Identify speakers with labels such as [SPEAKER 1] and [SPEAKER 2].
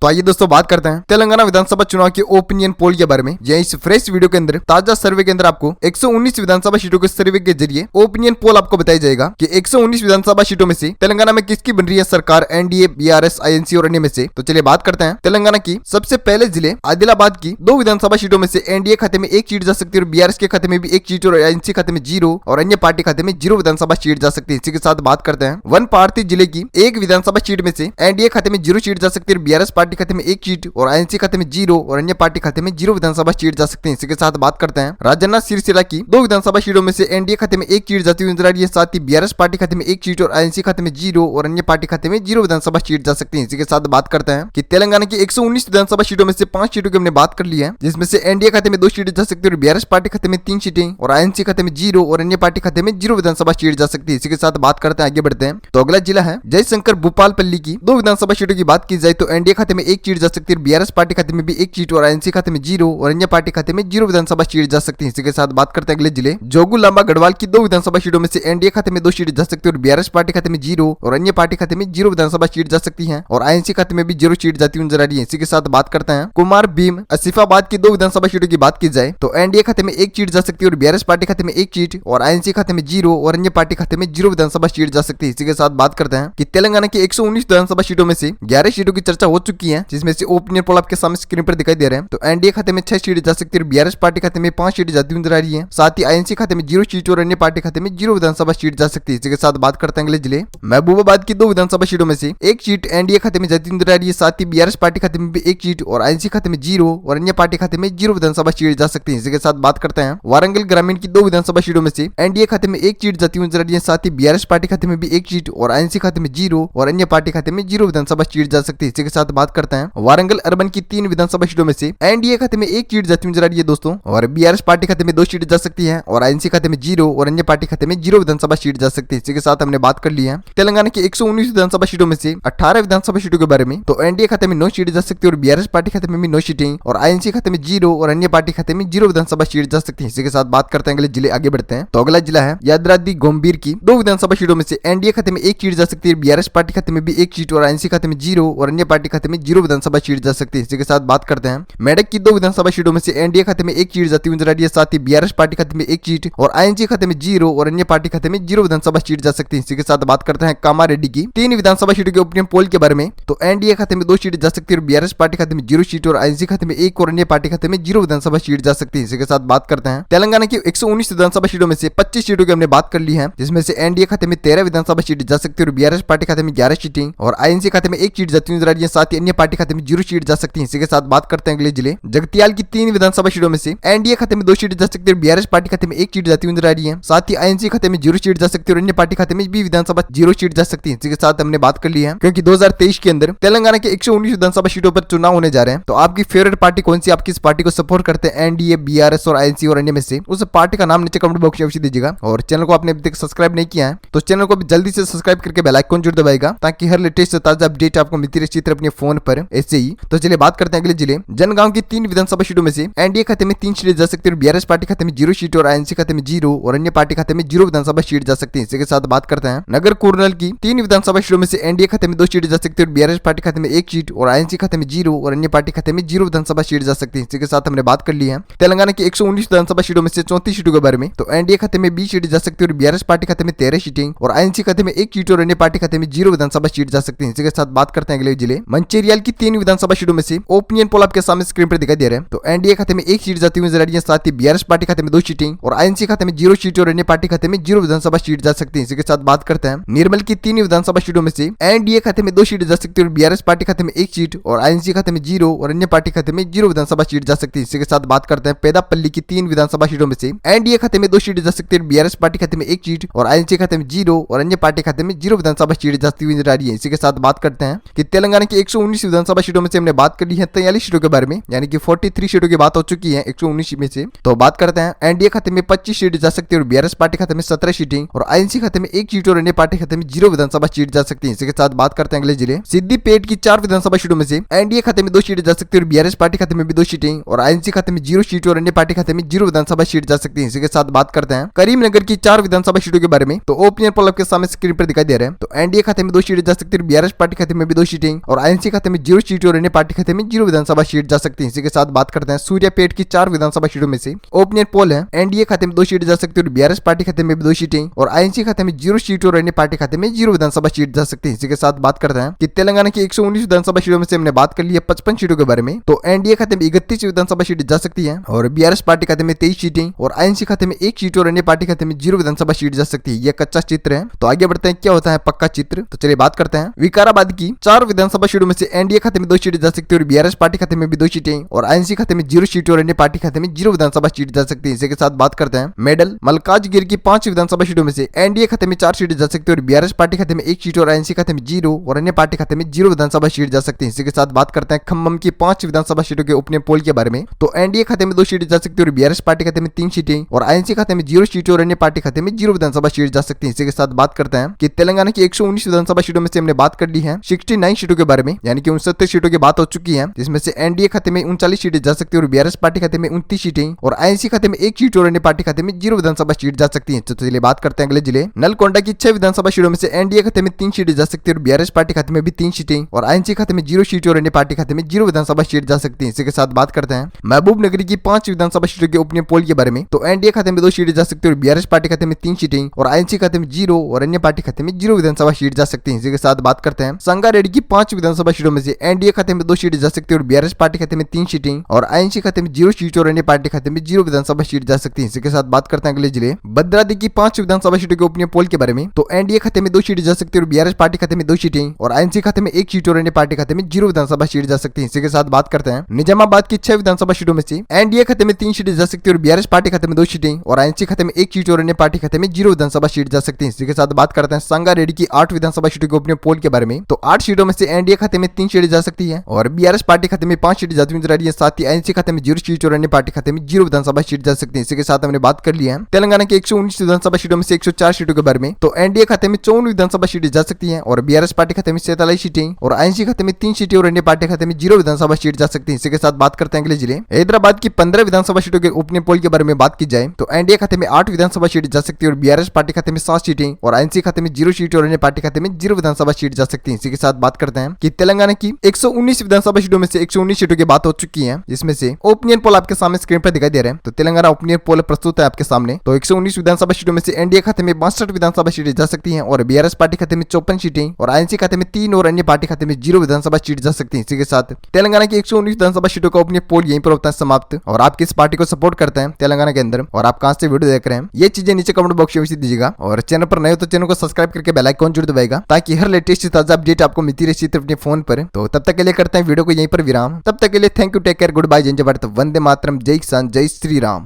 [SPEAKER 1] तो आइए दोस्तों बात करते हैं तेलंगाना विधानसभा चुनाव के ओपिनियन पोल के बारे में। इस फ्रेश वीडियो के अंदर ताजा सर्वे के अंदर आपको 119 विधानसभा सीटों के सर्वे के जरिए ओपिनियन पोल आपको बताया जाएगा कि 119 विधानसभा सीटों में से तेलंगाना में किसकी बन रही है सरकार, एनडीए, बीआरएस, आईएनसी और अन्य में से। तो चलिए बात करते हैं तेलंगाना की सबसे पहले जिले आदिलाबाद की 2 विधानसभा सीटों में से एनडीए खाते में 1 सीट जा सकती है और बीआरएस के खाते में भी 1 सीट और आईएनसी खाते में 0 और अन्य पार्टी खाते में 0 विधानसभा सीट जा सकती है। इसी के साथ बात करते हैं वनपार्थी जिले की 1 विधानसभा सीट में से एनडीए खाते में 0 सीट जा सकती है, बीआरएस पार्टी खाते में 1 सीट और आईएनसी खाते में 0 और अन्य पार्टी खाते में 0 विधानसभा सीट जा सकते हैं। इसी के साथ बात करते हैं राजन्ना सिरसिला की 2 विधानसभा सीटों में से एनडीए खाते में 1 सीट जाती हुई नजर आ रही है, साथ ही बीआरएस पार्टी खाते में 1 सीट और आईएनसी खाते में 0 और अन्य पार्टी खाते में 0 विधानसभा सीट जा सकती है। इसी के साथ बात करते हैं कि तेलंगाना की 119 विधानसभा सीटों में से 5 सीटों की हमने बात कर ली है, जिसमें से एनडीए खाते में 2 सीटें जा सकती है और बीआरएस पार्टी खाते में 3 सीटें और आईएनसी खाते में 0 और अन्य पार्टी खाते में 0 विधानसभा सीट जा सकती है। इसी के साथ बात करते हैं, आगे बढ़ते हैं। तो अगला जिला है जयशंकर भूपालपल्ली की 2 विधानसभा सीटों की बात की जाए तो एनडीए खाते में 1 सीट जा सकती है, बीआरएस पार्टी खाते में भी 1 सीट और आईएनसी खाते में 0 और अन्य पार्टी खाते में 0 विधानसभा सीट जा सकती है। इसी के साथ बात करते हैं अगले जिले जोगू लांबा गढ़वाल की 2 विधानसभा सीटों में से एनडीए खाते में 2 सीट जा सकती है और बीआरएस पार्टी खाते में 0 और अन्य पार्टी खाते में 0 विधानसभा सीट जा सकती है और आईएनसी खाते में भी 0 सीट जाती हुई नजर आ रही है। इसी के साथ बात करते हैं कुमार भीम आसिफाबाद की 2 विधानसभा सीटों की बात की जाए तो एनडीए खाते में 1 सीट जा सकती है और बीआरएस पार्टी खाते में 1 सीट और आईएनसी खाते में 0 और अन्य पार्टी खाते में 0 विधानसभा सीट जा सकती है। इसी के साथ बात करते हैं कि तेलंगाना की 119 विधानसभा सीटों में से 11 सीटों की चर्चा हो चुकी है, जिसमें से ओपिनियन पोल आपके सामने स्क्रीन पर दिखाई दे रहे हैं। तो एनडीए खाते में 6 सीट जा सकती है, बीआरएस पार्टी खाते में 5 सीट जाती हुई नजर आ रही है, साथ ही आईएनसी खाते में 0 सीट और अन्य पार्टी खाते में 0 विधानसभा सीट जा सकती है। इसी के साथ बात करते हैं अगले जिले महबूबाबाद की 2 विधानसभा सीटों में से 1 सीट एनडीए खाते में जाती हुई नजर आ रही है, साथ ही बीआरएस पार्टी खाते में भी 1 सीट और आईएनसी खाते में 0 और अन्य पार्टी खाते में 0 विधानसभा सीट जा सकती है। इसी के साथ बात करते हैं वारंगल ग्रामीण की 2 विधानसभा सीटों में से एनडीए खाते में 1 सीट जाती हुई नजर आ रही है, साथ ही बीआरएस पार्टी खाते में भी 1 सीट और आईएनसी खाते में 0 और अन्य पार्टी खाते में 0 विधानसभा सीट जा सकती है। इसी के साथ बात करते हैं वारंगल अर्बन की 3 विधानसभा सीटों में से एनडीए खाते में 1 सीट जाती हुई नजर आ रही है दोस्तों, और बीआरएस पार्टी खाते में 2 सीट जा सकती है और आईएनसी खाते में 0 और अन्य पार्टी खाते में 0 विधानसभा सीट जा सकती है। इसी के साथ हमने बात कर ली है तेलंगाना की 119 विधानसभा सीटों में से 18 विधानसभा सीटों के बारे में। तो एनडीए खाते में 9 सीट जा सकती है और बीआरएस पार्टी खाते में भी 9 सीटें और आईएनसी खाते में 0 और अन्य पार्टी खाते में 0 विधानसभा सीट जा सकती है। इसी के साथ बात करते हैं अगले जिले, आगे बढ़ते हैं। तो अगला जिला है यादाद्री गोंबीर की 2 विधानसभा सीटों में से एनडीए खाते में 1 सीट जा सकती है, बीआरएस पार्टी खाते में भी 1 सीट और आईएनसी खाते में 0 और अन्य पार्टी खाते में 0 विधानसभा सीट जा सकती है। इसी के साथ बात करते हैं मेडक की 2 विधानसभा सीटों में से एनडीए खाते में 1 सीट जाती हुई नजर आ रही है, साथ ही बीआरएस पार्टी खाते में 1 सीट और आईएनसी खाते में 0 और अन्य पार्टी खाते में 0 विधानसभा सीट जा सकती है। इसी के साथ बात करते हैं कामारेड्डी की 3 विधानसभा सीटों के ओपिनियन पोल के बारे में। तो एनडीए खाते में 2 सीट जा सकती है और बीआरएस पार्टी खाते में 0 सीट और आईएनसी खाते में 1 और अन्य पार्टी खाते में 0 विधानसभा सीट जा सकती है। इसी के साथ बात करते हैं तेलंगाना की 119 विधानसभा सीटों में से 25 सीटों की हमने बात कर ली है, जिसमें से एनडीए खाते में 13 विधानसभा सीट जा सकती है और बीआरएस पार्टी खाते में 11 सीटें और आईएनसी खाते में 1 सीट जाती हुई नजर आ रही है, साथ ही अन्य पार्टी खाते में 0 सीट जा सकती है। इसी के साथ बात करते हैं अगले जिले जगतियाल की 3 विधानसभा सीटों में से एनडीए खाते में 2 सीट जा सकती है, बीआरएस पार्टी खाते में 1 सीट जाती हुई नजर आ रही है, साथ ही आईएनसी खाते में 0 सीट जा सकती है और अन्य पार्टी खाते में भी विधानसभा 0 सीट जा सकती है। इसी के साथ हमने बात कर ली है क्योंकि 2023 के अंदर तेलंगाना के 119 विधानसभा सीटों पर चुनाव होने जा रहे हैं। तो आपकी फेवरेट पार्टी कौन सी, आप किस पार्टी को सपोर्ट करते हैं, एनडीए, बीआरएस और आईएनसी और अन्य में से, उस पार्टी का नाम नीचे कमेंट बॉक्स में अवश्य दीजिएगा। और चैनल को आपने अभी तक सब्सक्राइब नहीं किया है तो चैनल को भी जल्दी से सब्सक्राइब करके बेल आइकन जरूर दबाएगा, ताकि हर लेटेस्ट ताजा अपडेट आपको मिलती रहे अपने फोन पर ऐसे ही। तो चलिए बात करते हैं अगले जिले जनगांव की 3 विधानसभा सीटों में से एनडीए खाते में 3 सीट जा सकती है, बीआरएस पार्टी खाते में 0 सीट और आईएनसी खाते में 0 और अन्य पार्टी खाते में 0 विधानसभा सीट जा सकती है। इसी के साथ बात करते हैं नगर कुरनल की 3 विधानसभा सीटों में से एनडीए खाते में 2 सीट जा सकती है, बीआरएस पार्टी खाते में 1 सीट और आईएनसी खाते में 0 और अन्य पार्टी खाते में 0 विधानसभा सीट जा सकती है। इसी के साथ हमने बात कर ली है तेलंगाना की 119 विधानसभा सीटों में से 34 सीटों के बारे में। तो एनडीए खाते में 20 सीट जा सकती है और बीआरएस पार्टी खाते में 13 सीटें और आईएनसी खाते में 1 सीट और अन्य पार्टी खाते में 0 विधानसभा सीट जा सकती है। इसी के साथ बात करते हैं अगले जिले मंचेरियल की 3 विधानसभा सीटों में से ओपिनियन पोल आपके सामने स्क्रीन पर दिखाई दे रहे हैं। तो एनडीए खाते में 1 सीट जाती हुई नजर आ रही है, साथ ही बीआरएस पार्टी खाते में 2 सीटें और आईएनसी खाते में 0 सीट और अन्य पार्टी खाते में 0 विधानसभा सीट जा सकती है। इसी के साथ बात करते हैं निर्मल की 3 विधानसभा सीटों में से एनडीए खाते में 2 सीट जा सकती है और बीआरएस पार्टी खाते में 1 सीट और आईएनसी खाते में 0 और अन्य पार्टी खाते में 0 विधानसभा सीट जा सकती है। इसी के साथ बात करते हैं पेदापल्ली की 3 विधानसभा सीटों में से एनडीए खाते में 2 सीट जा सकती है, बीआरएस पार्टी खाते में 1 सीट और आईएनसी खाते में 0 और अन्य पार्टी खाते में 0 विधानसभा सीट जाती हुई नजर आ रही है। इसी के साथ बात करते हैं कि तेलंगाना की 119 विधानसभा सीटों में से हमने बात कर ली है 43 सीटों के बारे में, यानी कि 43 सीटों की बात हो चुकी है 119 में से। तो बात करते हैं एनडीए खाते में 25 सीट जा सकती है और बीआरएस पार्टी खाते में 17 सीटें और आईएनसी खाते में 1 सीट और अन्य पार्टी खाते में 0 विधानसभा सीट जा सकती है। इसी के साथ बात करते हैं अगले जिले सिद्दीपेट की 4 विधानसभा सीटों में से एनडीए खाते में 2 सीट जा सकती है और बीआरएस पार्टी खाते में भी 2 सीटें और आईएनसी खाते में 0 सीट और अन्य पार्टी खाते में 0 विधानसभा सीट जा सकती है। इसी के साथ बात करते हैं करीमनगर की 4 विधानसभा सीटों के बारे में। तो ओपिनियन पोल आपके सामने स्क्रीन पर दिखाई दे रहे हैं। तो एनडीए खाते में 2 सीट जा सकती है, बीआरएस पार्टी खाते में भी 2 सीटें और आईएनसी खाते खाते में 0 सीटें और अन्य पार्टी खाते में 0 विधानसभा सीट जा सकती है। इसी के साथ बात करते हैं सूर्यापेट की 4 विधानसभा सीटों में से ओपिनियन पोल है, एनडीए खाते में 2 सीटें जा सकती है और बीआरएस पार्टी खाते में भी 2 सीटें और आईएनसी खाते में 0 सीट और अन्य पार्टी खाते में 0 विधानसभा सीट जा सकती है। इसी के साथ बात करते हैं कि तेलंगाना की 119 विधानसभा सीटों में से हमने बात कर ली है 55 सीटों के बारे में। तो एनडीए खाते में 31 विधानसभा सीटें जा सकती है और बीआरएस पार्टी खाते में 23 सीटें और आईएनसी खाते में 1 सीट और अन्य पार्टी खाते में 0 विधानसभा सीट जा सकती है। यह कच्चा चित्र है, तो आगे बढ़ते हैं क्या होता है पक्का चित्र। तो चलिए बात करते हैं विकाराबाद की 4 विधानसभा सीटों में से एनडीए खाते में 2 सीटें जा सकती है और बीआरएस पार्टी खाते में भी 2 सीटें और आईएनसी खाते में 0 सीटें और अन्य पार्टी खाते में 0 विधानसभा सीट जा सकती है। इसी के साथ बात करते हैं मेडल मल्काजगिरी की 5 विधानसभा सीटों में से एनडीए खाते में 4 सीटें जा सकती है और बीआरएस पार्टी खाते में 1 सीट और आईएनसी खाते में 0 और अन्य पार्टी खाते में 0 विधानसभा सीट जा सकती है। इसी के साथ बात करते हैं खम्मम की 5 विधानसभा सीटों के ओपिनियन पोल के बारे में। तो एनडीए खाते में 2 सीटें जा सकती है और बीआरएस पार्टी खाते में 3 सीटें और आईएनसी खाते में 0 सीटें और अन्य पार्टी खाते में 0 विधानसभा सीट जा सकती है। इसी के साथ बात करते हैं कि तेलंगाना की 119 विधानसभा सीटों में से हमने बात कर ली है 69 सीटों के बारे में, यानी कि 69 सीटों की बात हो चुकी है, जिसमें से एनडीए खाते में 39 सीटें जा सकती है और बीआरएस पार्टी खाते में 29 सीटें और आईएनसी खाते में 1 सीट और अन्य पार्टी खाते में 0 विधानसभा सीट जा सकती है। तो चलिए बात करते हैं अगले जिले नलकोंडा की 6 विधानसभा सीटों में से एनडीए खाते में 3 सीटें जा सकती है और बीआरएस पार्टी खाते में भी 3 सीटें और आईएनसी खाते में 0 सीटें और अन्य पार्टी खाते में 0 विधानसभा सीट जा सकती है। इसी के साथ बात करते हैं महबूब नगरी की 5 विधानसभा सीटों के ओपिनियन पोल के बारे में। तो एनडीए खाते में 2 सीटें जा सकती है और बीआरएस पार्टी खाते में 3 सीटें और आईएनसी खाते में 0 और अन्य पार्टी खाते में 0 विधानसभा सीट जा सकती है। इसी के साथ बात करते हैं संगारेड्डी की 5 विधानसभा सीटों में से एनडीए खाते में 2 सीटें जा सकती है और बीआरएस पार्टी खाते में 3 सीटें और आईएनसी खाते में 0 सीट और अन्य पार्टी खाते में 0 विधानसभा सीट जा सकती है। इसी के साथ बात करते हैं अगले जिले भद्राद्री की 5 विधानसभा सीटों के ओपिनियन पोल के बारे में। तो एनडीए खाते में 2 सीटें जा सकती है और बीआरएस पार्टी खाते में 2 सीटें और आईएनसी खाते में 1 सीट और अन्य पार्टी खाते में 0 विधानसभा सीट जा सकती है। इसी के साथ बात करते हैं निजामाबाद की 6 विधानसभा सीटों में से एनडीए खाते में 3 सीटें जा सकती है और बीआरएस पार्टी खाते में 2 सीटें और आईएनसी खाते में 1 सीट और अन्य पार्टी खाते में 0 विधानसभा सीट जा सकती है। इसी के साथ बात करते हैं संगारेड्डी की 8 विधानसभा सीटों के ओपिनियन पोल के बारे में। तो 8 सीटों में से एनडीए खाते में 3 सीटें जा सकती है और बीआरएस पार्टी खाते में 5 सीटें जाती नजर आ रही है, साथ ही आईएनसी खाते में 0 सीट और अन्य पार्टी खाते में 0 विधानसभा सीट जा सकती है। इसी के साथ हमने बात कर ली है तेलंगाना के 119 विधानसभा सीटों में से 104 सीटों के बारे में। तो एनडीए खाते में 54 विधानसभा सीटें जा सकती है और बीआरएस पार्टी खाते में 47 सीटें और आईएनसी खाते में 3 सीटें और अन्य पार्टी खाते में 0 विधानसभा सीट जा सकती है। इसी के साथ बात करते हैं अगले जिले हैदराबाद की 15 विधानसभा सीटों के ओपिनियन पोल के बारे में बात की जाए तो एनडीए खाते में 8 विधानसभा सीटें जा सकती है और बीआरएस पार्टी खाते में 7 सीटें और आईएनसी खाते में 0 सीट और अन्य पार्टी खाते में 0 विधानसभा सीट जा सकती है। इसी के साथ बात करते हैं कि तेलंगाना की 119 विधानसभा सीटों में से 119 सीटों की बात हो चुकी है, जिसमें से ओपिनियन पोल आपके सामने स्क्रीन पर दिखाई दे रहे हैं। तो तेलंगाना ओपिनियन पोल प्रस्तुत है आपके सामने। तो 119 विधानसभा सीटों में से एनडीए खाते में 62 विधानसभा सीटें जा सकती हैं और बीआरएस पार्टी खाते में 54 सीटें और आईएनसी खाते में 3 और अन्य पार्टी खाते में 0 विधानसभा सीट जा सकती है। इसी के साथ तेलंगाना की 119 विधानसभा सीटों का ओपिनियन पोल यहीं पर होता है समाप्त। और आप किस पार्टी को सपोर्ट करते हैं तेलंगाना के अंदर और आप कहां से वीडियो देख रहे हैं, ये चीजें नीचे कमेंट बॉक्स में दीजिएगा। और चैनल पर नए हो तो चैनल को सब्सक्राइब करके बेल आइकन जरूर दबाएगा ताकि हर लेटेस्ट ताजा अपडेट आपको मिलती रहे सिर्फ अपने फोन पर। तो तब तक के लिए करते हैं वीडियो को यहीं पर विराम। तब तक के लिए thank you, take care, goodbye, जय भारत, वंदे मातरम, जय किसान, जय श्री राम।